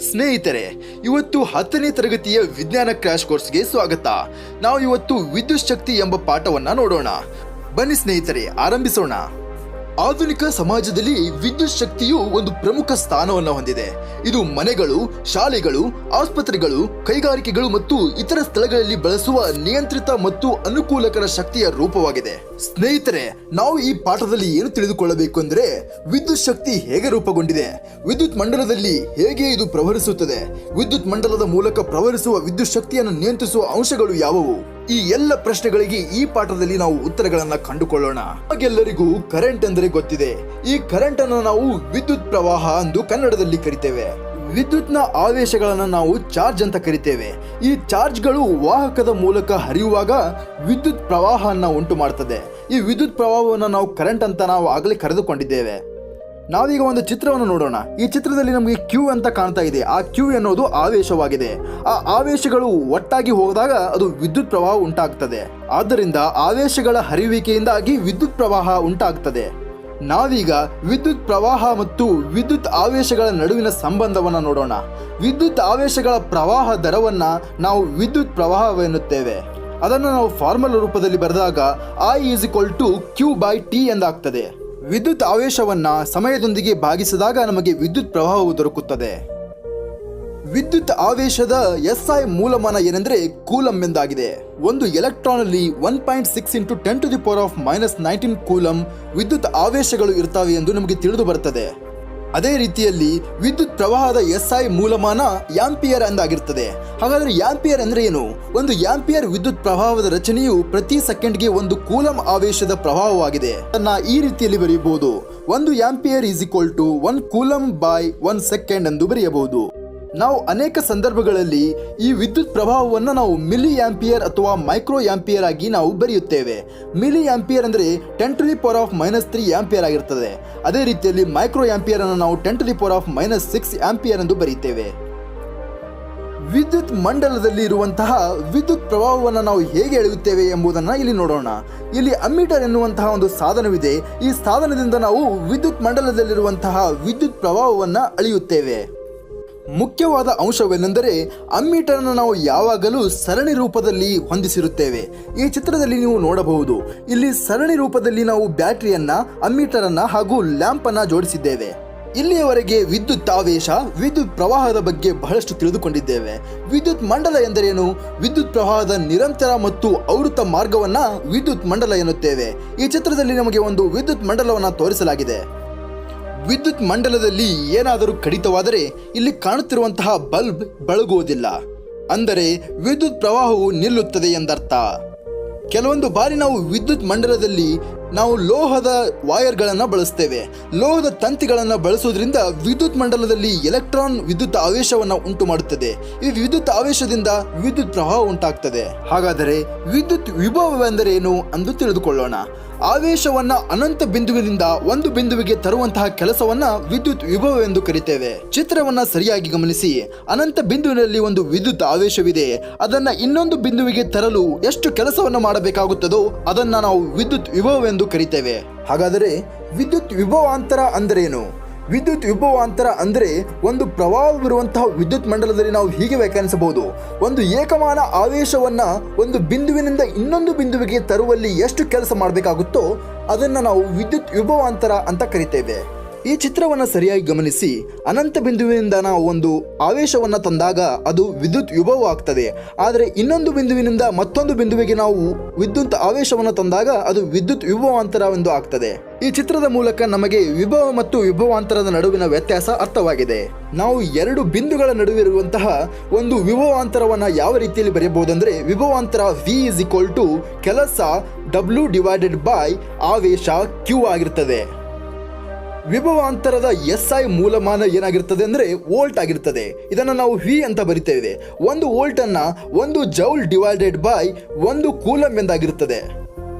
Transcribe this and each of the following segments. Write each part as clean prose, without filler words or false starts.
ಸ್ನೇಹಿತರೆ, ಇವತ್ತು 10ನೇ ತರಗತಿಯ ವಿಜ್ಞಾನ ಕ್ರಾಶ್ ಕೋರ್ಸ್ಗೆ ಸ್ವಾಗತ. ನಾವು ಇವತ್ತು ವಿದ್ಯುತ್ ಶಕ್ತಿ ಎಂಬ ಪಾಠವನ್ನ ನೋಡೋಣ. ಬನ್ನಿ ಸ್ನೇಹಿತರೆ, ಆರಂಭಿಸೋಣ. ಆಧುನಿಕ ಸಮಾಜದಲ್ಲಿ ವಿದ್ಯುತ್ ಶಕ್ತಿಯು ಒಂದು ಪ್ರಮುಖ ಸ್ಥಾನವನ್ನು ಹೊಂದಿದೆ. ಇದು ಮನೆಗಳು, ಶಾಲೆಗಳು, ಆಸ್ಪತ್ರೆಗಳು, ಕೈಗಾರಿಕೆಗಳು ಮತ್ತು ಇತರ ಸ್ಥಳಗಳಲ್ಲಿ ಬಳಸುವ ನಿಯಂತ್ರಿತ ಮತ್ತು ಅನುಕೂಲಕರ ಶಕ್ತಿಯ ರೂಪವಾಗಿದೆ. ಸ್ನೇಹಿತರೆ, ನಾವು ಈ ಪಾಠದಲ್ಲಿ ಏನು ತಿಳಿದುಕೊಳ್ಳಬೇಕು ಅಂದರೆ ವಿದ್ಯುತ್ ಶಕ್ತಿ ಹೇಗೆ ರೂಪುಗೊಂಡಿದೆ, ವಿದ್ಯುತ್ ಮಂಡಲದಲ್ಲಿ ಹೇಗೆ ಇದು ಪ್ರವಹಿಸುತ್ತದೆ, ವಿದ್ಯುತ್ ಮಂಡಲದ ಮೂಲಕ ಪ್ರವಹಿಸುವ ವಿದ್ಯುತ್ ಶಕ್ತಿಯನ್ನು ನಿಯಂತ್ರಿಸುವ ಅಂಶಗಳು ಯಾವುವು, ಈ ಎಲ್ಲ ಪ್ರಶ್ನೆಗಳಿಗೆ ಈ ಪಾಠದಲ್ಲಿ ನಾವು ಉತ್ತರಗಳನ್ನ ಕಂಡುಕೊಳ್ಳೋಣ. ಹಾಗೆಲ್ಲರಿಗೂ ಕರೆಂಟ್ ಎಂದರೆ ಗೊತ್ತಿದೆ. ಈ ಕರೆಂಟ್ ಅನ್ನು ನಾವು ವಿದ್ಯುತ್ ಪ್ರವಾಹ ಎಂದು ಕನ್ನಡದಲ್ಲಿ ಕರಿತೇವೆ. ವಿದ್ಯುತ್ನ ಆವೇಶಗಳನ್ನು ನಾವು ಚಾರ್ಜ್ ಅಂತ ಕರಿತೇವೆ. ಈ ಚಾರ್ಜ್ಗಳು ವಾಹಕದ ಮೂಲಕ ಹರಿಯುವಾಗ ವಿದ್ಯುತ್ ಪ್ರವಾಹವನ್ನು ಉಂಟು ಮಾಡ್ತದೆ. ಈ ವಿದ್ಯುತ್ ಪ್ರವಾಹವನ್ನು ನಾವು ಕರೆಂಟ್ ಅಂತ ನಾವು ಆಗಲೇ ಕರೆದುಕೊಂಡಿದ್ದೇವೆ. ನಾವೀಗ ಒಂದು ಚಿತ್ರವನ್ನು ನೋಡೋಣ. ಈ ಚಿತ್ರದಲ್ಲಿ ನಮಗೆ ಕ್ಯೂ ಅಂತ ಕಾಣ್ತಾ ಇದೆ. ಆ ಕ್ಯೂ ಎನ್ನುವುದು ಆವೇಶವಾಗಿದೆ. ಆ ಆವೇಶಗಳು ಒಟ್ಟಾಗಿ ಹೋದಾಗ ಅದು ವಿದ್ಯುತ್ ಪ್ರವಾಹ ಉಂಟಾಗ್ತದೆ. ಆದ್ದರಿಂದ ಆವೇಶಗಳ ಹರಿಯುವಿಕೆಯಿಂದಾಗಿ ವಿದ್ಯುತ್ ಪ್ರವಾಹ ಉಂಟಾಗ್ತದೆ. ನಾವೀಗ ವಿದ್ಯುತ್ ಪ್ರವಾಹ ಮತ್ತು ವಿದ್ಯುತ್ ಆವೇಶಗಳ ನಡುವಿನ ಸಂಬಂಧವನ್ನು ನೋಡೋಣ. ವಿದ್ಯುತ್ ಆವೇಶಗಳ ಪ್ರವಾಹ ದರವನ್ನ ನಾವು ವಿದ್ಯುತ್ ಪ್ರವಾಹವೆನ್ನುತ್ತೇವೆ. ಅದನ್ನು ನಾವು ಫಾರ್ಮಲ್ ರೂಪದಲ್ಲಿ ಬರೆದಾಗ I=Q/T ಎಂದಾಗ್ತದೆ. ವಿದ್ಯುತ್ ಆವೇಶವನ್ನ ಸಮಯದೊಂದಿಗೆ ಭಾಗಿಸಿದಾಗ ನಮಗೆ ವಿದ್ಯುತ್ ಪ್ರವಾಹವು ದೊರಕುತ್ತದೆ. ವಿದ್ಯುತ್ ಆವೇಶದ SI ಮೂಲಮಾನ ಏನೆಂದರೆ ಕೂಲಂ ಎಂದಾಗಿದೆ. ಒಂದು ಎಲೆಕ್ಟ್ರಾನ್ ಅಲ್ಲಿ 1.6 × 10⁻⁻19 ಕೂಲಂ ವಿದ್ಯುತ್ ಆವೇಶಗಳು ಇರ್ತವೆ ಎಂದು ನಮಗೆ ತಿಳಿದು ಬರುತ್ತದೆ. ಅದೇ ರೀತಿಯಲ್ಲಿ ವಿದ್ಯುತ್ ಪ್ರವಾಹದ SI ಮೂಲಮಾನ ಆಂಪಿಯರ್ ಎಂದಾಗಿರ್ತದೆ. ಹಾಗಾದರೆ ಆಂಪಿಯರ್ ಅಂದ್ರೆ ಏನು? ಒಂದು ಆಂಪಿಯರ್ ವಿದ್ಯುತ್ ಪ್ರವಾಹದ ರಚನೆಯು ಪ್ರತಿ ಸೆಕೆಂಡ್ಗೆ ಒಂದು ಕೂಲಂ ಆವೇಶದ ಪ್ರವಾಹವಾಗಿದೆ. ಅದನ್ನ ಈ ರೀತಿಯಲ್ಲಿ ಬರೆಯಬಹುದು. 1 ಆಂಪಿಯರ್ = 1 ಕೂಲಂ/1 ಸೆಕೆಂಡ್ ಎಂದು ಬರೆಯಬಹುದು. ನಾವು ಅನೇಕ ಸಂದರ್ಭಗಳಲ್ಲಿ ಈ ವಿದ್ಯುತ್ ಪ್ರವಾಹವನ್ನು ನಾವು ಮಿಲಿ ಆಂಪಿಯರ್ ಅಥವಾ ಮೈಕ್ರೋ ಆಂಪಿಯರ್ ಆಗಿ ನಾವು ಬರೆಯುತ್ತೇವೆ. ಮಿಲಿ ಆಂಪಿಯರ್ ಅಂದರೆ 10⁻³ ಆಂಪಿಯರ್ ಆಗಿರ್ತದೆ. ಅದೇ ರೀತಿಯಲ್ಲಿ ಮೈಕ್ರೋ ಆಂಪಿಯರ್ ಅನ್ನು ನಾವು 10⁻⁻6 ಆಂಪಿಯರ್ ಎಂದು ಬರೆಯುತ್ತೇವೆ. ವಿದ್ಯುತ್ ಮಂಡಲದಲ್ಲಿ ಇರುವಂತಹ ವಿದ್ಯುತ್ ಪ್ರವಾಹವನ್ನು ನಾವು ಹೇಗೆ ಎಳೆಯುತ್ತೇವೆ ಎಂಬುದನ್ನು ಇಲ್ಲಿ ನೋಡೋಣ. ಇಲ್ಲಿ ಅಮ್ಮೀಟರ್ ಎನ್ನುವಂತಹ ಒಂದು ಸಾಧನವಿದೆ. ಈ ಸಾಧನದಿಂದ ನಾವು ವಿದ್ಯುತ್ ಮಂಡಲದಲ್ಲಿರುವಂತಹ ವಿದ್ಯುತ್ ಪ್ರವಾಹವನ್ನು ಅಳೆಯುತ್ತೇವೆ. ಮುಖ್ಯವಾದ ಅಂಶವೇನೆಂದರೆ ಅಮ್ಮೀಟರ್ ಅನ್ನು ನಾವು ಯಾವಾಗಲೂ ಸರಣಿ ರೂಪದಲ್ಲಿ ಹೊಂದಿಸಿರುತ್ತೇವೆ. ಈ ಚಿತ್ರದಲ್ಲಿ ನೀವು ನೋಡಬಹುದು. ಇಲ್ಲಿ ಸರಣಿ ರೂಪದಲ್ಲಿ ನಾವು ಬ್ಯಾಟರಿಯನ್ನ, ಅಮ್ಮೀಟರ್ ಅನ್ನ ಹಾಗೂ ಲ್ಯಾಂಪ್ ಅನ್ನ ಜೋಡಿಸಿದ್ದೇವೆ. ಇಲ್ಲಿಯವರೆಗೆ ವಿದ್ಯುತ್ ಆವೇಶ, ವಿದ್ಯುತ್ ಪ್ರವಾಹದ ಬಗ್ಗೆ ಬಹಳಷ್ಟು ತಿಳಿದುಕೊಂಡಿದ್ದೇವೆ. ವಿದ್ಯುತ್ ಮಂಡಲ ಎಂದರೇನು? ವಿದ್ಯುತ್ ಪ್ರವಾಹದ ನಿರಂತರ ಮತ್ತು ಆವೃತ್ತ ಮಾರ್ಗವನ್ನ ವಿದ್ಯುತ್ ಮಂಡಲ ಎನ್ನುತ್ತೇವೆ. ಈ ಚಿತ್ರದಲ್ಲಿ ನಮಗೆ ಒಂದು ವಿದ್ಯುತ್ ಮಂಡಲವನ್ನು ತೋರಿಸಲಾಗಿದೆ. ವಿದ್ಯುತ್ ಮಂಡಲದಲ್ಲಿ ಏನಾದರೂ ಕಡಿತವಾದರೆ ಇಲ್ಲಿ ಕಾಣುತ್ತಿರುವಂತಹ ಬಲ್ಬ್ ಬೆಳಗುವುದಿಲ್ಲ, ಅಂದರೆ ವಿದ್ಯುತ್ ಪ್ರವಾಹವು ನಿಲ್ಲುತ್ತದೆ ಎಂದರ್ಥ. ಕೆಲವೊಂದು ಬಾರಿ ನಾವು ವಿದ್ಯುತ್ ಮಂಡಲದಲ್ಲಿ ನಾವು ಲೋಹದ ವಾಯರ್ಗಳನ್ನು ಬಳಸ್ತೇವೆ. ಲೋಹದ ತಂತಿಗಳನ್ನು ಬಳಸುವುದರಿಂದ ವಿದ್ಯುತ್ ಮಂಡಲದಲ್ಲಿ ಎಲೆಕ್ಟ್ರಾನ್ ವಿದ್ಯುತ್ ಆವೇಶವನ್ನು ಉಂಟು ಮಾಡುತ್ತದೆ. ಈ ವಿದ್ಯುತ್ ಆವೇಶದಿಂದ ವಿದ್ಯುತ್ ಪ್ರವಾಹ ಉಂಟಾಗ್ತದೆ. ಹಾಗಾದರೆ ವಿದ್ಯುತ್ ವಿಭವವೆಂದರೆ ಏನು ಎಂದು ತಿಳಿದುಕೊಳ್ಳೋಣ. ಆವೇಶವನ್ನ ಅನಂತ ಬಿಂದುವಿನಿಂದ ಒಂದು ಬಿಂದುವಿಗೆ ತರುವಂತಹ ಕೆಲಸವನ್ನ ವಿದ್ಯುತ್ ವಿಭವ ಎಂದು ಕರಿತೇವೆ. ಚಿತ್ರವನ್ನ ಸರಿಯಾಗಿ ಗಮನಿಸಿ. ಅನಂತ ಬಿಂದುವಿನಲ್ಲಿ ಒಂದು ವಿದ್ಯುತ್ ಆವೇಶವಿದೆ. ಅದನ್ನ ಇನ್ನೊಂದು ಬಿಂದುವಿಗೆ ತರಲು ಎಷ್ಟು ಕೆಲಸವನ್ನ ಮಾಡಬೇಕಾಗುತ್ತದೋ ಅದನ್ನ ನಾವು ವಿದ್ಯುತ್ ವಿಭವ ಎಂದು ಕರಿತೇವೆ. ಹಾಗಾದರೆ ವಿದ್ಯುತ್ ವಿಭವಾಂತರ ಅಂದರೇನು? ವಿದ್ಯುತ್ ವಿಭವಾಂತರ ಅಂದರೆ ಒಂದು ಪ್ರವಾಹವಿರುವಂತಹ ವಿದ್ಯುತ್ ಮಂಡಲದಲ್ಲಿ ನಾವು ಹೀಗೆ ವ್ಯಾಖ್ಯಾನಿಸಬಹುದು. ಒಂದು ಏಕಮಾನ ಆವೇಶವನ್ನ ಒಂದು ಬಿಂದುವಿನಿಂದ ಇನ್ನೊಂದು ಬಿಂದುವಿಗೆ ತರುವಲ್ಲಿ ಎಷ್ಟು ಕೆಲಸ ಮಾಡಬೇಕಾಗುತ್ತೋ ಅದನ್ನು ನಾವು ವಿದ್ಯುತ್ ವಿಭವಾಂತರ ಅಂತ ಕರಿತೇವೆ. ಈ ಚಿತ್ರವನ್ನು ಸರಿಯಾಗಿ ಗಮನಿಸಿ. ಅನಂತ ಬಿಂದುವಿನಿಂದ ನಾವು ಒಂದು ಆವೇಶವನ್ನು ತಂದಾಗ ಅದು ವಿದ್ಯುತ್ ವಿಭವ ಆಗ್ತದೆ. ಆದರೆ ಇನ್ನೊಂದು ಬಿಂದುವಿನಿಂದ ಮತ್ತೊಂದು ಬಿಂದುವಿಗೆ ನಾವು ವಿದ್ಯುತ್ ಆವೇಶವನ್ನು ತಂದಾಗ ಅದು ವಿದ್ಯುತ್ ವಿಭವಾಂತರವೆಂದು ಆಗ್ತದೆ. ಈ ಚಿತ್ರದ ಮೂಲಕ ನಮಗೆ ವಿಭವ ಮತ್ತು ವಿಭವಾಂತರದ ನಡುವಿನ ವ್ಯತ್ಯಾಸ ಅರ್ಥವಾಗಿದೆ. ನಾವು ಎರಡು ಬಿಂದುಗಳ ನಡುವಿರುವಂತಹ ಒಂದು ವಿಭವಾಂತರವನ್ನು ಯಾವ ರೀತಿಯಲ್ಲಿ ಬರೆಯಬಹುದಂದ್ರೆ ವಿಭವಾಂತರ V ಕೆಲಸ W/ ಆವೇಶ Q ಆಗಿರ್ತದೆ. ವಿಭವಾಂತರದ SI ಮೂಲಮಾನ ಏನಾಗಿರ್ತದೆ ಅಂದರೆ ವೋಲ್ಟ್ ಆಗಿರ್ತದೆ. ಇದನ್ನು ನಾವು V ಅಂತ ಬರಿತೇವೆ. 1 ವೋಲ್ಟ್ ಅನ್ನ 1 ಜೌಲ್ / 1 ಕೂಲಂ ಎಂದಾಗಿರುತ್ತದೆ.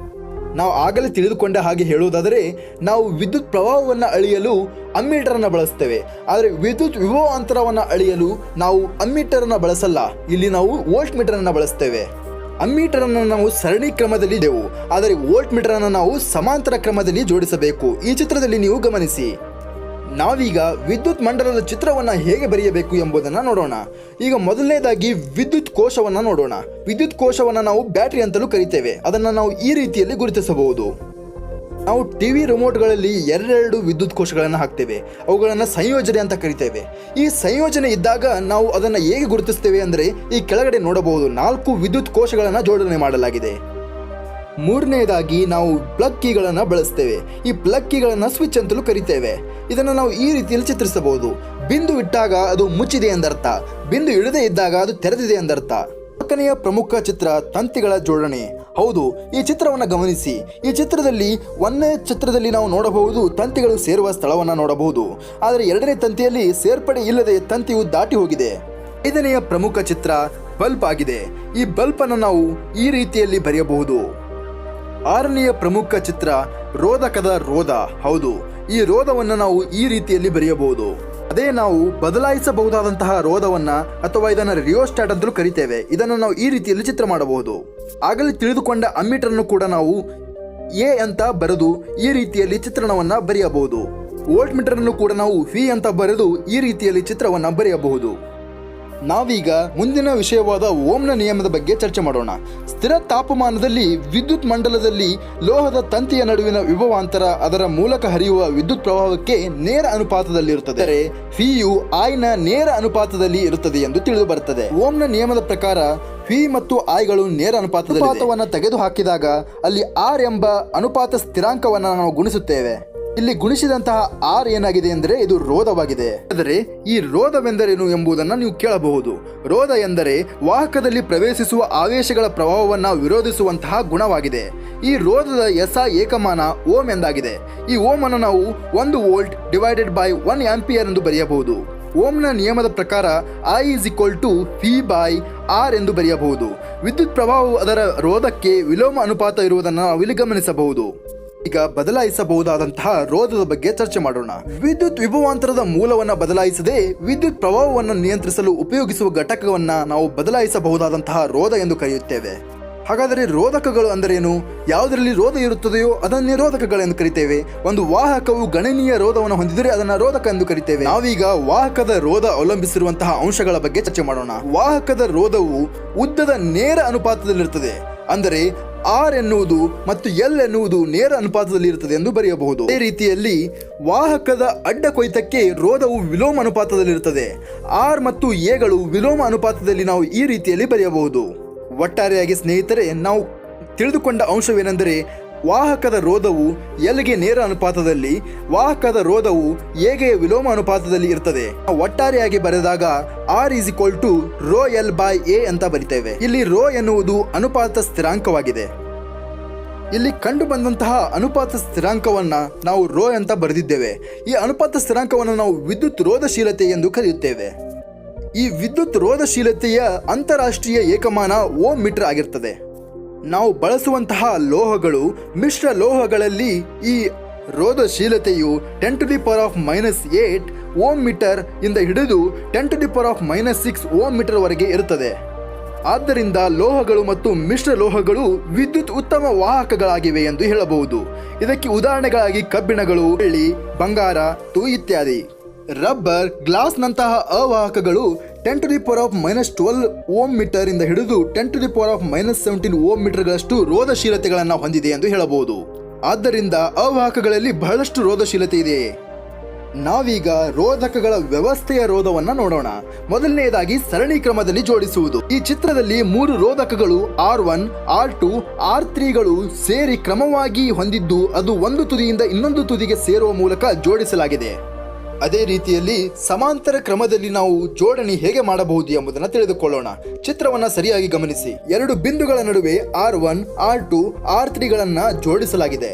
ನಾವು ಆಗಲೇ ತಿಳಿದುಕೊಂಡ ಹಾಗೆ ಹೇಳುವುದಾದರೆ ನಾವು ವಿದ್ಯುತ್ ಪ್ರವಾಹವನ್ನು ಅಳೆಯಲು ಅಮ್ಮೀಟರ್ ಅನ್ನು ಬಳಸ್ತೇವೆ. ಆದರೆ ವಿದ್ಯುತ್ ವಿಭವಾಂತರವನ್ನು ಅಳೆಯಲು ನಾವು ಅಮ್ಮೀಟರ್ ಅನ್ನು ಬಳಸಲ್ಲ. ಇಲ್ಲಿ ನಾವು ವೋಲ್ಟ್ ಮೀಟರ್ ಅನ್ನು ಬಳಸ್ತೇವೆ. ಅಮ್ಮೀಟರ್ ಅನ್ನು ನಾವು ಸರಣಿ ಕ್ರಮದಲ್ಲಿ ಇದ್ದೆವು, ಆದರೆ ವೋಲ್ಟ್ ಮೀಟರ್ ಅನ್ನು ನಾವು ಸಮಾಂತರ ಕ್ರಮದಲ್ಲಿ ಜೋಡಿಸಬೇಕು. ಈ ಚಿತ್ರದಲ್ಲಿ ನೀವು ಗಮನಿಸಿ. ನಾವೀಗ ವಿದ್ಯುತ್ ಮಂಡಲದ ಚಿತ್ರವನ್ನು ಹೇಗೆ ಬರೆಯಬೇಕು ಎಂಬುದನ್ನು ನೋಡೋಣ. ಈಗ ಮೊದಲನೇದಾಗಿ ವಿದ್ಯುತ್ ಕೋಶವನ್ನು ನೋಡೋಣ. ವಿದ್ಯುತ್ ಕೋಶವನ್ನು ನಾವು ಬ್ಯಾಟರಿ ಅಂತಲೂ ಕರಿತೇವೆ. ಅದನ್ನು ನಾವು ಈ ರೀತಿಯಲ್ಲಿ ಗುರುತಿಸಬಹುದು. ನಾವು ಟಿವಿ ರಿಮೋಟ್ಗಳಲ್ಲಿ ಎರಡೆರಡು ವಿದ್ಯುತ್ ಕೋಶಗಳನ್ನು ಹಾಕ್ತೇವೆ. ಅವುಗಳನ್ನು ಸಂಯೋಜನೆ ಅಂತ ಕರಿತೇವೆ. ಈ ಸಂಯೋಜನೆ ಇದ್ದಾಗ ನಾವು ಅದನ್ನು ಹೇಗೆ ಗುರುತಿಸ್ತೇವೆ ಅಂದರೆ ಈ ಕೆಳಗಡೆ ನೋಡಬಹುದು 4 ವಿದ್ಯುತ್ ಕೋಶಗಳನ್ನು ಜೋಡಣೆ ಮಾಡಲಾಗಿದೆ. ಮೂರನೇದಾಗಿ ನಾವು ಪ್ಲಗ್ ಕೀಗಳನ್ನು ಬಳಸ್ತೇವೆ. ಈ ಪ್ಲಗ್ ಕೀಗಳನ್ನು ಸ್ವಿಚ್ ಅಂತಲೂ ಕರಿತೇವೆ. ಇದನ್ನು ನಾವು ಈ ರೀತಿಯಲ್ಲಿ ಚಿತ್ರಿಸಬಹುದು. ಬಿಂದು ಇಟ್ಟಾಗ ಅದು ಮುಚ್ಚಿದೆ ಎಂದರ್ಥ, ಬಿಂದು ಇಡದೇ ಇದ್ದಾಗ ಅದು ತೆರೆದಿದೆ ಎಂದರ್ಥ. ನಾಲ್ಕನೆಯ ಪ್ರಮುಖ ಚಿತ್ರ ತಂತಿಗಳ ಜೋಡಣೆ. ಹೌದು, ಈ ಚಿತ್ರವನ್ನು ಗಮನಿಸಿ. ಈ ಚಿತ್ರದಲ್ಲಿ ಒಂದನೇ ಚಿತ್ರದಲ್ಲಿ ನಾವು ನೋಡಬಹುದು ತಂತಿಗಳು ಸೇರುವ ಸ್ಥಳವನ್ನು ನೋಡಬಹುದು. ಆದರೆ ಎರಡನೇ ತಂತಿಯಲ್ಲಿ ಸೇರ್ಪಡೆ ಇಲ್ಲದೆ ತಂತಿಯು ದಾಟಿ ಹೋಗಿದೆ. ಐದನೆಯ ಪ್ರಮುಖ ಚಿತ್ರ ಬಲ್ಬ್ ಆಗಿದೆ. ಈ ಬಲ್ಬ್ ಅನ್ನು ನಾವು ಈ ರೀತಿಯಲ್ಲಿ ಬರೆಯಬಹುದು. ಆರನೆಯ ಪ್ರಮುಖ ಚಿತ್ರ ರೋಧಕದ ರೋಧ. ಹೌದು, ಈ ರೋಧವನ್ನು ನಾವು ಈ ರೀತಿಯಲ್ಲಿ ಬರೆಯಬಹುದು. ಅದೇ ನಾವು ಬದಲಾಯಿಸಬಹುದಾದಂತಹ ರೋಧವನ್ನ ಅಥವಾ ಇದನ್ನು ರಿಯೋಸ್ಟಾಟ್ ಅಂತಲೂ ಕರಿತೇವೆ. ಇದನ್ನು ನಾವು ಈ ರೀತಿಯಲ್ಲಿ ಚಿತ್ರ ಮಾಡಬಹುದು. ಆಗಲೇ ತಿಳಿದುಕೊಂಡ ಅಮ್ಮೀಟರ್ ಅನ್ನು ಕೂಡ ನಾವು ಎ ಅಂತ ಬರೆದು ಈ ರೀತಿಯಲ್ಲಿ ಚಿತ್ರಣವನ್ನ ಬರೆಯಬಹುದು. ವೋಲ್ಟ್ ಮೀಟರ್ ಅನ್ನು ಕೂಡ ನಾವು ವಿ ಅಂತ ಬರೆದು ಈ ರೀತಿಯಲ್ಲಿ ಚಿತ್ರವನ್ನ ಬರೆಯಬಹುದು. ನಾವೀಗ ಮುಂದಿನ ವಿಷಯವಾದ ಓಮ್ನ ನಿಯಮದ ಬಗ್ಗೆ ಚರ್ಚೆ ಮಾಡೋಣ. ಸ್ಥಿರ ತಾಪಮಾನದಲ್ಲಿ ವಿದ್ಯುತ್ ಮಂಡಲದಲ್ಲಿ ಲೋಹದ ತಂತಿಯ ನಡುವಿನ ವಿಭವಾಂತರ ಅದರ ಮೂಲಕ ಹರಿಯುವ ವಿದ್ಯುತ್ ಪ್ರವಾಹಕ್ಕೆ ನೇರ ಅನುಪಾತದಲ್ಲಿರುತ್ತದೆ. ಅಂದರೆ ವಿಯು ಐನ ನೇರ ಅನುಪಾತದಲ್ಲಿ ಇರುತ್ತದೆ ಎಂದು ತಿಳಿದು ಬರುತ್ತದೆ. ಓಮ್ನ ನಿಯಮದ ಪ್ರಕಾರ ವಿ ಮತ್ತು ಐಗಳು ನೇರ ಅನುಪಾತವನ್ನು ತೆಗೆದು ಹಾಕಿದಾಗ ಅಲ್ಲಿ ಆರ್ ಎಂಬ ಅನುಪಾತ ಸ್ಥಿರಾಂಕವನ್ನು ನಾವು ಗುಣಿಸುತ್ತೇವೆ. ಇಲ್ಲಿ ಗುಣಿಸಿದಂತಹ ಆರ್ ಏನಾಗಿದೆ ಅಂದರೆ ಇದು ರೋಧವಾಗಿದೆ. ಆದರೆ ಈ ರೋಧವೆಂದರೇನು ಎಂಬುದನ್ನು ನೀವು ಕೇಳಬಹುದು. ರೋಧ ಎಂದರೆ ವಾಹಕದಲ್ಲಿ ಪ್ರವೇಶಿಸುವ ಆವೇಶಗಳ ಪ್ರವಾಹವನ್ನು ವಿರೋಧಿಸುವಂತಹ ಗುಣವಾಗಿದೆ. ಈ ರೋಧದ ಎಸ್ಐ ಏಕಮಾನ ಓಮ್ ಎಂದಾಗಿದೆ. ಈ ಓಮ್ ಅನ್ನು ನಾವು 1 ವೋಲ್ಟ್ ಡಿವೈಡೆಡ್ ಬೈ 1 ಆಂಪಿಯರ್ ಎಂದು ಬರೆಯಬಹುದು. ಓಮ್ನ ನಿಯಮದ ಪ್ರಕಾರ I is equal to V by R ಎಂದು ಬರೆಯಬಹುದು. ವಿದ್ಯುತ್ ಪ್ರವಾಹವು ಅದರ ರೋಧಕ್ಕೆ ವಿಲೋಮ ಅನುಪಾತ ಇರುವುದನ್ನು ನಾವು ಇಲ್ಲಿ ಗಮನಿಸಬಹುದು. ಈಗ ಬದಲಾಯಿಸಬಹುದಾದಂತಹ ರೋಧದ ಬಗ್ಗೆ ಚರ್ಚೆ ಮಾಡೋಣ. ವಿದ್ಯುತ್ ವಿಭವಾಂತರದ ಮೂಲವನ್ನು ಬದಲಾಯಿಸದೆ ವಿದ್ಯುತ್ ಪ್ರವಾಹವನ್ನು ನಿಯಂತ್ರಿಸಲು ಉಪಯೋಗಿಸುವ ಘಟಕವನ್ನ ನಾವು ಬದಲಾಯಿಸಬಹುದಾದಂತಹ ರೋಧ ಎಂದು ಕರೆಯುತ್ತೇವೆ. ಹಾಗಾದರೆ ರೋಧಕಗಳು ಅಂದರೇನು? ಯಾವುದರಲ್ಲಿ ರೋಧ ಇರುತ್ತದೆಯೋ ಅದನ್ನೇ ರೋಧಕಗಳೆಂದು ಕರಿತೇವೆ. ಒಂದು ವಾಹಕವು ಗಣನೀಯ ರೋಧವನ್ನು ಹೊಂದಿದರೆ ಅದನ್ನು ರೋಧಕ ಎಂದು ಕರಿತೇವೆ. ನಾವೀಗ ವಾಹಕದ ರೋಧ ಅವಲಂಬಿಸಿರುವಂತಹ ಅಂಶಗಳ ಬಗ್ಗೆ ಚರ್ಚೆ ಮಾಡೋಣ. ವಾಹಕದ ರೋಧವು ಉದ್ದದ ನೇರ ಅನುಪಾತದಲ್ಲಿರುತ್ತದೆ. ಅಂದರೆ ಆರ್ ಎನ್ನುವುದು ಮತ್ತು ಎಲ್ ಎನ್ನುವುದು ನೇರ ಅನುಪಾತದಲ್ಲಿ ಇರುತ್ತದೆ ಎಂದು ಬರೆಯಬಹುದು. ಅದೇ ರೀತಿಯಲ್ಲಿ ವಾಹಕದ ಅಡ್ಡ ಕೊಯ್ತಕ್ಕೆ ರೋಧವು ವಿಲೋಮ ಅನುಪಾತದಲ್ಲಿರುತ್ತದೆ. ಆರ್ ಮತ್ತು ಎಗಳು ವಿಲೋಮ ಅನುಪಾತದಲ್ಲಿ ನಾವು ಈ ರೀತಿಯಲ್ಲಿ ಬರೆಯಬಹುದು. ಒಟ್ಟಾರೆಯಾಗಿ ಸ್ನೇಹಿತರೆ, ನಾವು ತಿಳಿದುಕೊಂಡ ಅಂಶವೇನೆಂದರೆ ವಾಹಕದ ರೋಧವು ಎಲ್ಗೆ ನೇರ ಅನುಪಾತದಲ್ಲಿ, ವಾಹಕದ ರೋಧವು ಎಗೆ ವಿಲೋಮ ಅನುಪಾತದಲ್ಲಿ ಇರ್ತದೆ. ಒಟ್ಟಾರೆಯಾಗಿ ಬರೆದಾಗ R is equal to rho L by A ಅಂತ ಬರಿತೇವೆ. ಇಲ್ಲಿ ರೋ ಎನ್ನುವುದು ಅನುಪಾತ ಸ್ಥಿರಾಂಕವಾಗಿದೆ. ಇಲ್ಲಿ ಕಂಡು ಬಂದಂತಹ ಅನುಪಾತ ಸ್ಥಿರಾಂಕವನ್ನ ನಾವು ರೋ ಅಂತ ಬರೆದಿದ್ದೇವೆ. ಈ ಅನುಪಾತ ಸ್ಥಿರಾಂಕವನ್ನು ನಾವು ವಿದ್ಯುತ್ ರೋಧಶೀಲತೆ ಎಂದು ಕರೆಯುತ್ತೇವೆ. ಈ ವಿದ್ಯುತ್ ರೋಧಶೀಲತೆಯ ಅಂತಾರಾಷ್ಟ್ರೀಯ ಏಕಮಾನ ಓಮ್ ಮೀಟರ್ ಆಗಿರ್ತದೆ. ನಾವು ಬಳಸುವಂತಹ ಲೋಹಗಳು ಮಿಶ್ರ ಲೋಹಗಳಲ್ಲಿ ಈ ರೋಧಶೀಲತೆಯು 10⁻⁻8 ಓಮ್ ಮೀಟರ್ ಇಂದ ಹಿಡಿದು 10⁻⁻6 ಓಮ್ ಮೀಟರ್ ವರೆಗೆ ಇರುತ್ತದೆ. ಆದ್ದರಿಂದ ಲೋಹಗಳು ಮತ್ತು ಮಿಶ್ರ ಲೋಹಗಳು ವಿದ್ಯುತ್ ಉತ್ತಮ ವಾಹಕಗಳಾಗಿವೆ ಎಂದು ಹೇಳಬಹುದು. ಇದಕ್ಕೆ ಉದಾಹರಣೆಗಳಾಗಿ ಕಬ್ಬಿಣಗಳು, ಬೆಳ್ಳಿ, ಬಂಗಾರ ಇತ್ಯಾದಿ. ರಬ್ಬರ್, ಗ್ಲಾಸ್ನಂತಹ ಅವಾಹಕಗಳು 10⁻⁻12 ಓಮ್ ಮೀಟರ್ ಇಂದ ಹಿಡಿದು 10⁻⁻17 ಓಮ್ ಮೀಟರ್ಗಳಷ್ಟು ರೋಧಶೀಲತೆಗಳನ್ನು ಹೊಂದಿದೆ ಎಂದು ಹೇಳಬಹುದು. ಆದ್ದರಿಂದ ಅವಾಹಕಗಳಲ್ಲಿ ಬಹಳಷ್ಟು ರೋಧಶೀಲತೆ ಇದೆ. ನಾವೀಗ ರೋಧಕಗಳ ವ್ಯವಸ್ಥೆಯ ರೋಧವನ್ನ ನೋಡೋಣ. ಮೊದಲನೆಯದಾಗಿ ಸರಣಿ ಕ್ರಮದಲ್ಲಿ ಜೋಡಿಸುವುದು. ಈ ಚಿತ್ರದಲ್ಲಿ 3 ರೋಧಕಗಳು R1, R2, R3ಗಳು ಸೇರಿ ಕ್ರಮವಾಗಿ ಹೊಂದಿದ್ದು ಅದು ಒಂದು ತುದಿಯಿಂದ ಇನ್ನೊಂದು ತುದಿಗೆ ಸೇರುವ ಮೂಲಕ ಜೋಡಿಸಲಾಗಿದೆ. ಅದೇ ರೀತಿಯಲ್ಲಿ ಸಮಾಂತರ ಕ್ರಮದಲ್ಲಿ ನಾವು ಜೋಡಣೆ ಹೇಗೆ ಮಾಡಬಹುದು ಎಂಬುದನ್ನು ತಿಳಿದುಕೊಳ್ಳೋಣ. ಚಿತ್ರವನ್ನು ಸರಿಯಾಗಿ ಗಮನಿಸಿ. 2 ಬಿಂದುಗಳ ನಡುವೆ R1, R2, R3ಗಳನ್ನು ಜೋಡಿಸಲಾಗಿದೆ.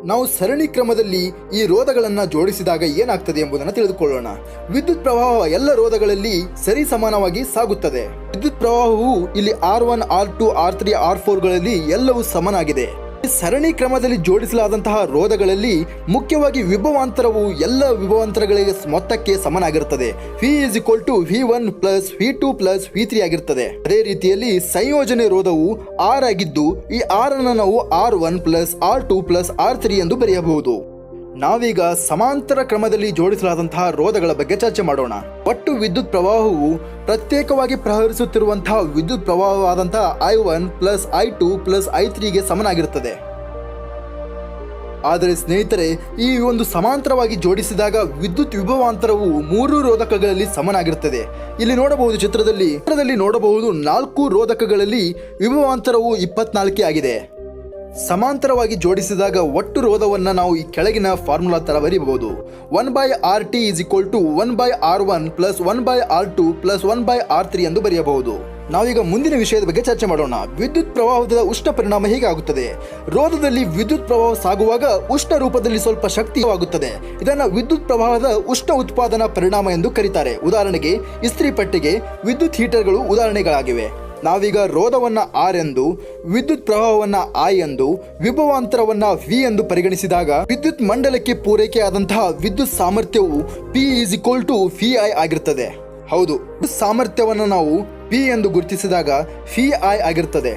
ನಾವು ಸರಣಿ ಕ್ರಮದಲ್ಲಿ ಈ ರೋಧಗಳನ್ನು ಜೋಡಿಸಿದಾಗ ಏನಾಗ್ತದೆ ಎಂಬುದನ್ನು ತಿಳಿದುಕೊಳ್ಳೋಣ. ವಿದ್ಯುತ್ ಪ್ರವಾಹ ಎಲ್ಲ ರೋಧಗಳಲ್ಲಿ ಸರಿ ಸಮಾನವಾಗಿ ಸಾಗುತ್ತದೆ. ವಿದ್ಯುತ್ ಪ್ರವಾಹವು ಇಲ್ಲಿ R1, R2, R3, R4ಗಳಲ್ಲಿ ಎಲ್ಲವೂ ಸಮನಾಗಿದೆ. ಸರಣಿ ಕ್ರಮದಲ್ಲಿ ಜೋಡಿಸಲಾದಂತಹ ರೋಧಗಳಲ್ಲಿ ಮುಖ್ಯವಾಗಿ ವಿಭವಾಂತರವು ಎಲ್ಲ ವಿಭವಾಂತರಗಳಿಗೆ ಮೊತ್ತಕ್ಕೆ ಸಮನಾಗಿರುತ್ತದೆ. V is equal to V1 plus V2 plus V3 ಆಗಿರುತ್ತದೆ. ಅದೇ ರೀತಿಯಲ್ಲಿ ಸಂಯೋಜನೆ ರೋಧವು R ಆಗಿದ್ದು ಈ R ಅನ್ನು ನಾವು R1 plus R2 plus R3 ಎಂದು ಬರೆಯಬಹುದು. ನಾವೀಗ ಸಮಾಂತರ ಕ್ರಮದಲ್ಲಿ ಜೋಡಿಸಲಾದಂತಹ ರೋಧಗಳ ಬಗ್ಗೆ ಚರ್ಚೆ ಮಾಡೋಣ. ಒಟ್ಟು ವಿದ್ಯುತ್ ಪ್ರವಾಹವು ಪ್ರತ್ಯೇಕವಾಗಿ ಪ್ರವಹಿಸುತ್ತಿರುವಂತಹ ವಿದ್ಯುತ್ ಪ್ರವಾಹವಾದಂತಹ I1 ಪ್ಲಸ್ I2 ಪ್ಲಸ್ I3ಗೆ ಸಮನಾಗಿರುತ್ತದೆ. ಆದರೆ ಸ್ನೇಹಿತರೆ, ಈ ಒಂದು ಸಮಾಂತರವಾಗಿ ಜೋಡಿಸಿದಾಗ ವಿದ್ಯುತ್ ವಿಭವಾಂತರವು 3 ರೋಧಕಗಳಲ್ಲಿ ಸಮನಾಗಿರುತ್ತದೆ. ಇಲ್ಲಿ ನೋಡಬಹುದು, ಚಿತ್ರದಲ್ಲಿ ನೋಡಬಹುದು 4 ರೋಧಕಗಳಲ್ಲಿ ವಿಭವಾಂತರವು 24 ಆಗಿದೆ. ಸಮಾಂತರವಾಗಿ ಜೋಡಿಸಿದಾಗ ಒಟ್ಟು ರೋಧವನ್ನು ನಾವು ಈ ಕೆಳಗಿನ ಫಾರ್ಮುಲಾ ತರ ಬರೆಯಬಹುದು. 1/RT = 1/R1 plus 1/R2 plus 1/R3 ಎಂದು ಬರೆಯಬಹುದು. ನಾವೀಗ ಮುಂದಿನ ವಿಷಯದ ಬಗ್ಗೆ ಚರ್ಚೆ ಮಾಡೋಣ. ವಿದ್ಯುತ್ ಪ್ರವಾಹದ ಉಷ್ಣ ಪರಿಣಾಮ ಹೇಗಾಗುತ್ತದೆ? ರೋಧದಲ್ಲಿ ವಿದ್ಯುತ್ ಪ್ರವಾಹ ಸಾಗುವಾಗ ಉಷ್ಣ ರೂಪದಲ್ಲಿ ಸ್ವಲ್ಪ ಶಕ್ತಿಯಾಗುತ್ತದೆ. ಇದನ್ನು ವಿದ್ಯುತ್ ಪ್ರವಾಹದ ಉಷ್ಣ ಉತ್ಪಾದನಾ ಪರಿಣಾಮ ಎಂದು ಕರೀತಾರೆ. ಉದಾಹರಣೆಗೆ ಇಸ್ತ್ರಿ ಪೆಟ್ಟಿಗೆ, ವಿದ್ಯುತ್ ಹೀಟರ್ಗಳು ಉದಾಹರಣೆಗಳಾಗಿವೆ. ನಾವೀಗ ರೋಧವನ್ನ R ಎಂದು, ವಿದ್ಯುತ್ ಪ್ರವಾಹವನ್ನ I ಎಂದು, ವಿಭವಾಂತರವನ್ನ V ಎಂದು ಪರಿಗಣಿಸಿದಾಗ ವಿದ್ಯುತ್ ಮಂಡಲಕ್ಕೆ ಪೂರೈಕೆಯಾದಂತಹ ವಿದ್ಯುತ್ ಸಾಮರ್ಥ್ಯವು P = VI ಆಗಿರುತ್ತದೆ. ಹೌದು, ಸಾಮರ್ಥ್ಯವನ್ನು ನಾವು P ಎಂದು ಗುರುತಿಸಿದಾಗ VI ಆಗಿರುತ್ತದೆ.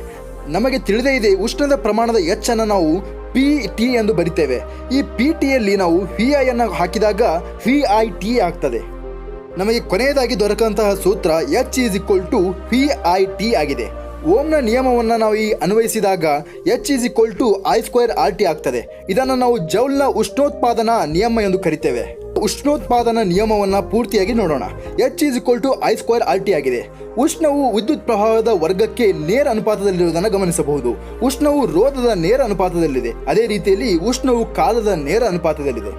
ನಮಗೆ ತಿಳಿದೇ ಇದೆ, ಉಷ್ಣದ ಪ್ರಮಾಣದ H ಅನ್ನು ನಾವು PT ಎಂದು ಬರಿತೇವೆ. ಈ PTಯಲ್ಲಿ ನಾವು VI ಅನ್ನು ಹಾಕಿದಾಗ VIT ಆಗ್ತದೆ. ನಮಗೆ ಕೊನೆಯದಾಗಿ ದೊರಕಂತಹ ಸೂತ್ರ H = VIT ಆಗಿದೆ. ಓಮ್ನ ನಿಯಮವನ್ನು ನಾವು ಅನ್ವಯಿಸಿದಾಗ H = I²RT ಆಗ್ತದೆ. ಇದನ್ನು ನಾವು ಜೌಲ್ನ ಉಷ್ಣೋತ್ಪಾದನಾ ನಿಯಮ ಎಂದು ಕರಿತೇವೆ. ಉಷ್ಣೋತ್ಪಾದನಾ ನಿಯಮವನ್ನು ಪೂರ್ತಿಯಾಗಿ ನೋಡೋಣ. H = I²RT ಆಗಿದೆ. ಉಷ್ಣವು ವಿದ್ಯುತ್ ಪ್ರವಾಹದ ವರ್ಗಕ್ಕೆ ನೇರ ಅನುಪಾತದಲ್ಲಿರುವುದನ್ನು ಗಮನಿಸಬಹುದು. ಉಷ್ಣವು ರೋಧದ ನೇರ ಅನುಪಾತದಲ್ಲಿದೆ. ಅದೇ ರೀತಿಯಲ್ಲಿ ಉಷ್ಣವು ಕಾಲದ ನೇರ ಅನುಪಾತದಲ್ಲಿದೆ.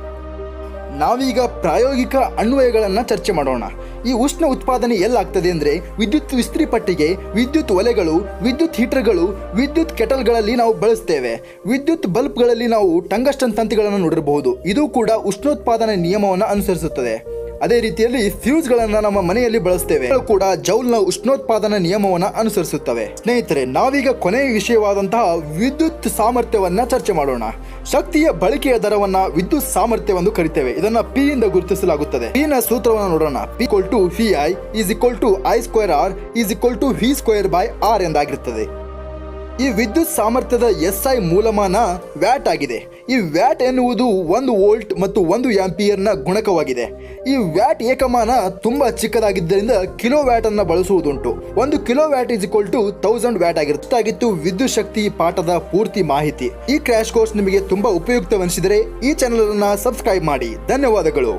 ನಾವೀಗ ಪ್ರಾಯೋಗಿಕ ಅನ್ವಯಗಳನ್ನು ಚರ್ಚೆ ಮಾಡೋಣ. ಈ ಉಷ್ಣ ಉತ್ಪಾದನೆ ಎಲ್ಲಾಗ್ತದೆ ಅಂದರೆ ವಿದ್ಯುತ್ ಇಸ್ತ್ರಿ ಪಟ್ಟಿಗೆ, ವಿದ್ಯುತ್ ಒಲೆಗಳು, ವಿದ್ಯುತ್ ಹೀಟರ್ಗಳು, ವಿದ್ಯುತ್ ಕೆಟಲ್ಗಳಲ್ಲಿ ನಾವು ಬಳಸ್ತೇವೆ. ವಿದ್ಯುತ್ ಬಲ್ಬ್ಗಳಲ್ಲಿ ನಾವು ಟಂಗಸ್ಟನ್ ತಂತಿಗಳನ್ನು ನೋಡಿರಬಹುದು. ಇದು ಕೂಡ ಉಷ್ಣೋತ್ಪಾದನೆ ನಿಯಮವನ್ನು ಅನುಸರಿಸುತ್ತದೆ. ಅದೇ ರೀತಿಯಲ್ಲಿ ಫ್ಯೂಸ್ಗಳನ್ನು ನಮ್ಮ ಮನೆಯಲ್ಲಿ ಬಳಸ್ತೇವೆ. ಕೂಡ ಜೌಲ್ನ ಉಷ್ಣೋತ್ಪಾದನಾ ನಿಯಮವನ್ನು ಅನುಸರಿಸುತ್ತವೆ. ಸ್ನೇಹಿತರೆ, ನಾವೀಗ ಕೊನೆಯ ವಿಷಯವಾದಂತಹ ವಿದ್ಯುತ್ ಸಾಮರ್ಥ್ಯವನ್ನ ಚರ್ಚೆ ಮಾಡೋಣ. ಶಕ್ತಿಯ ಬಳಕೆಯ ದರವನ್ನ ವಿದ್ಯುತ್ ಸಾಮರ್ಥ್ಯವೆಂದು ಕರಿತೇವೆ. ಇದನ್ನ P ಇಂದ ಗುರುತಿಸಲಾಗುತ್ತದೆ. P ನ ಸೂತ್ರವನ್ನು ನೋಡೋಣ. P = VI = I²R V²/R ಎಂದಾಗಿರುತ್ತದೆ. ಈ ವಿದ್ಯುತ್ ಸಾಮರ್ಥ್ಯದ SI ಮೂಲಮಾನ ವ್ಯಾಟ್ ಆಗಿದೆ. ಈ ವ್ಯಾಟ್ ಎನ್ನುವುದು 1 ವೋಲ್ಟ್ ಮತ್ತು 1 ಆಂಪಿಯರ್ನ ಗುಣಕವಾಗಿದೆ. ಈ ವ್ಯಾಟ್ ಏಕಮಾನ ತುಂಬಾ ಚಿಕ್ಕದಾಗಿದ್ದರಿಂದ ಕಿಲೋವ್ಯಾಟ್ ಅನ್ನು ಬಳಸುವುದುಂಟು. 1 ಕಿಲೋವ್ಯಾಟ್ = 1000 ವ್ಯಾಟ್ ಆಗಿತ್ತು ವಿದ್ಯುತ್ ಶಕ್ತಿ ಪಾಠದ ಪೂರ್ತಿ ಮಾಹಿತಿ. ಈ ಕ್ರ್ಯಾಶ್ ಕೋರ್ಸ್ ನಿಮಗೆ ತುಂಬಾ ಉಪಯುಕ್ತವೆನಿಸಿದರೆ ಈ ಚಾನೆಲ್ ಅನ್ನು ಸಬ್ಸ್ಕ್ರೈಬ್ ಮಾಡಿ. ಧನ್ಯವಾದಗಳು.